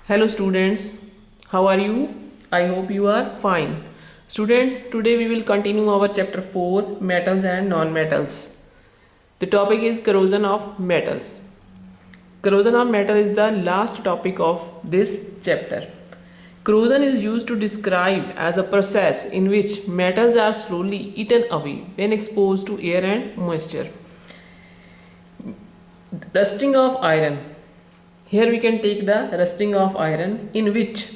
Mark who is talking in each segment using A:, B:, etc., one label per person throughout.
A: Hello students, how are you? I hope you are fine. Students, today we will continue our chapter 4 metals and non-metals. The topic is corrosion of metals. Corrosion of metal is the last topic of this chapter. Corrosion is used to describe as a process in which metals are slowly eaten away when exposed to air and moisture. Rusting of iron. Here we can take the rusting of iron in which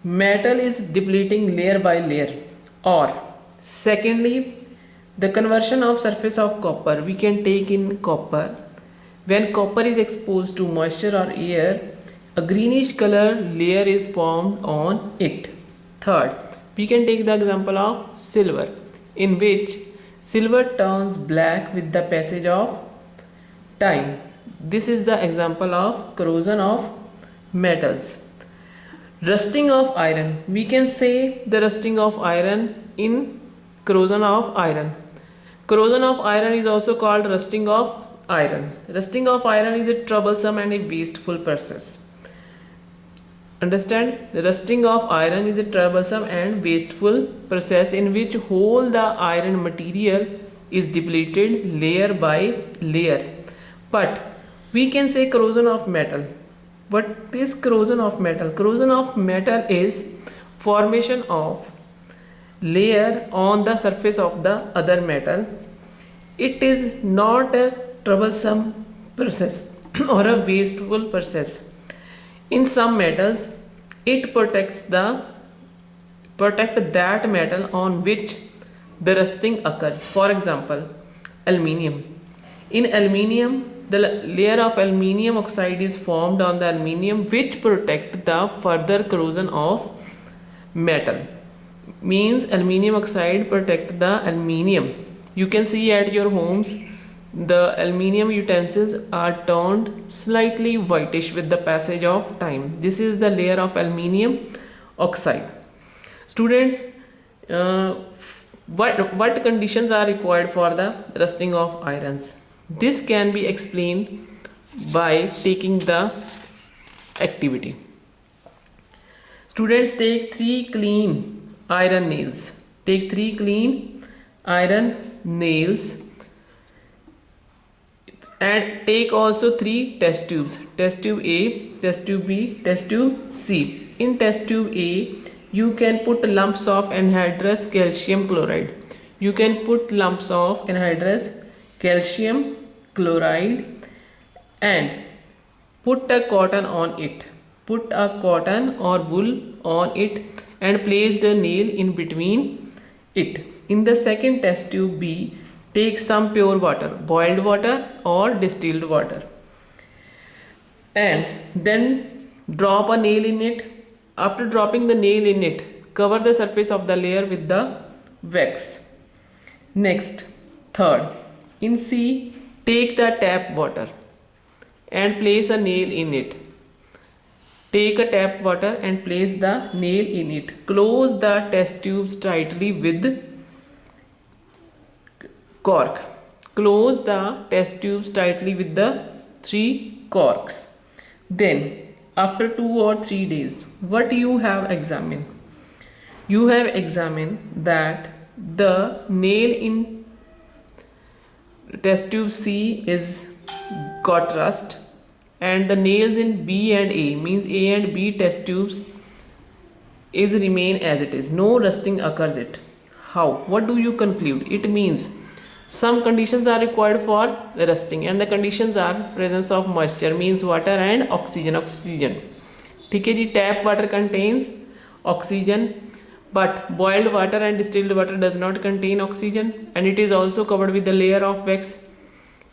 A: metal is depleting layer by layer, or secondly the conversion of surface of copper we can take in copper. When copper is exposed to moisture or air, a greenish color layer is formed on it. Third, we can take the example of silver in which silver turns black with the passage of time. This is the example of corrosion of metals. Rusting of iron. We can say the rusting of iron in corrosion of iron. Corrosion of iron is also called rusting of iron. Rusting of iron is a troublesome and a wasteful process. Understand? The rusting of iron is a troublesome and wasteful process in which whole the iron material is depleted layer by layer. But we can say corrosion of metal. What is corrosion of metal? Corrosion of metal is formation of layer on the surface of the other metal. It is not a troublesome process or a wasteful process. In some metals, it protects that metal on which the rusting occurs. For example, aluminium. In aluminium, the layer of aluminium oxide is formed on the aluminium which protect the further corrosion of metal. Means aluminium oxide protect the aluminium. You can see at your homes the aluminium utensils are turned slightly whitish with the passage of time. This is the layer of aluminium oxide. Students, what conditions are required for the rusting of irons? This can be explained by taking the activity. Students, take 3 clean iron nails. Take 3 clean iron nails and take also 3 test tubes. Test tube A, test tube B, test tube C. In test tube A, you can put lumps of anhydrous calcium chloride. You can put lumps of anhydrous calcium chloride and put a cotton on it. Put a cotton or wool on it and place the nail in between it. In the second test tube B, take some pure water, boiled water or distilled water, and then drop a nail in it. After dropping the nail in it, cover the surface of the layer with the wax. Next, third, in C, take the tap water and place a nail in it. Take a tap water and place the nail in it. Close the test tubes tightly with cork. Close the test tubes tightly with the 3 corks. Then, after 2 or 3 days, what you have examined? You have examined that the nail in test tube C is got rust and the nails in B and A, means A and B test tubes, is remain as it is. No rusting occurs it. How? What do you conclude? It means some conditions are required for rusting and the conditions are presence of moisture, means water, and oxygen. ठीक है जी, tap water contains oxygen but boiled water and distilled water does not contain oxygen and it is also covered with the layer of wax.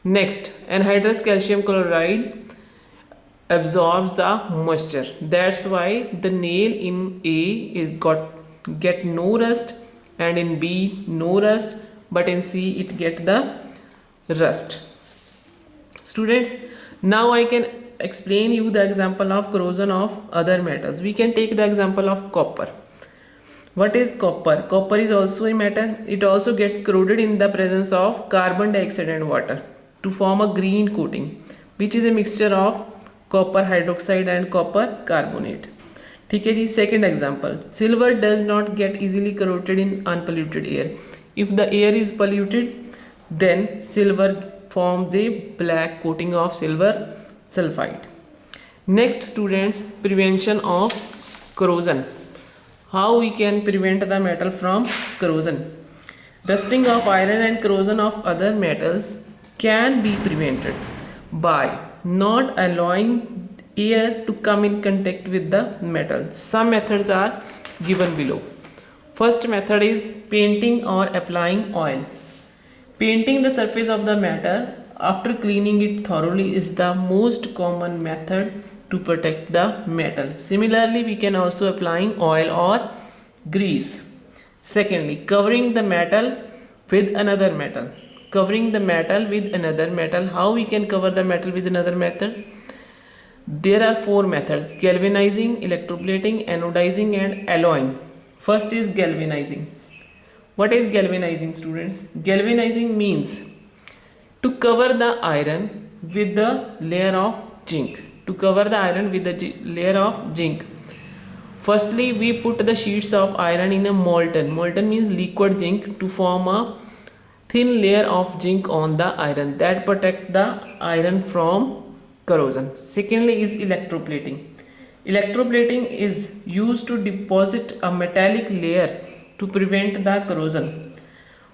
A: Next, anhydrous calcium chloride absorbs the moisture. That's why the nail in A is get no rust and in B no rust, but in C it get the rust. Students, now I can explain you the example of corrosion of other metals. We can take the example of copper. What is copper? Copper is also a metal. It also gets corroded in the presence of carbon dioxide and water to form a green coating, which is a mixture of copper hydroxide and copper carbonate. ठीक है जी. Second example, silver does not get easily corroded in unpolluted air. If the air is polluted, then silver forms a black coating of silver sulfide. Next students, prevention of corrosion. How we can prevent the metal from corrosion? Rusting of iron and corrosion of other metals can be prevented by not allowing air to come in contact with the metal. Some methods are given below. First method is painting or applying oil. Painting the surface of the metal after cleaning it thoroughly is the most common method to protect the metal. Similarly, we can also applying oil or grease. Secondly, covering the metal with another metal. Covering the metal with another metal. How we can cover the metal with another metal? There are four methods: galvanizing, electroplating, anodizing and alloying. First is galvanizing. What is galvanizing, students? Galvanizing means to cover the iron with the layer of zinc. To cover the iron with the layer of zinc. Firstly, we put the sheets of iron in a molten. Molten means liquid zinc to form a thin layer of zinc on the iron that protect the iron from corrosion. Secondly is electroplating. Electroplating is used to deposit a metallic layer to prevent the corrosion.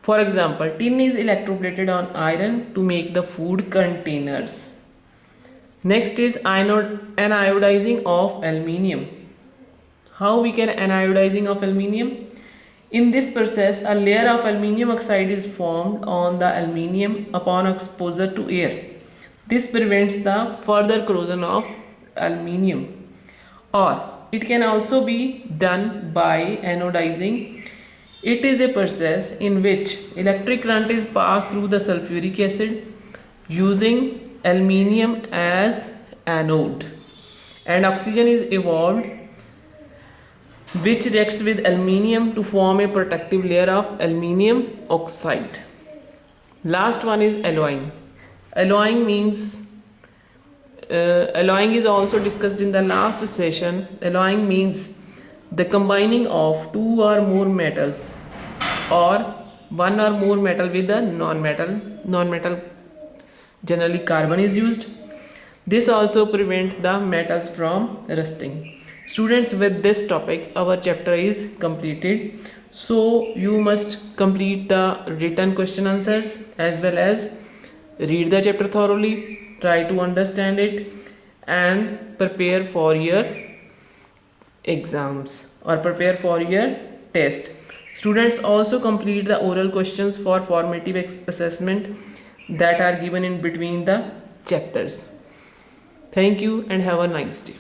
A: For example, tin is electroplated on iron to make the food containers. Next is anodizing of aluminium. How we can anodizing of aluminium? In this process, a layer of aluminium oxide is formed on the aluminium upon exposure to air. This prevents the further corrosion of aluminium. Or it can also be done by anodizing. It is a process in which electric current is passed through the sulfuric acid using aluminium as anode, and oxygen is evolved which reacts with aluminium to form a protective layer of aluminium oxide. Last one is alloying. Alloying means alloying is also discussed in the last session. Alloying means the combining of two or more metals or one or more metal with a non-metal. Generally carbon is used. This also prevents the metals from rusting. Students, with this topic our chapter is completed. So you must complete the written question answers as well as read the chapter thoroughly, try to understand it and prepare for your exams or prepare for your test. Students, also complete the oral questions for formative assessment that are given in between the chapters. Thank you and have a nice day.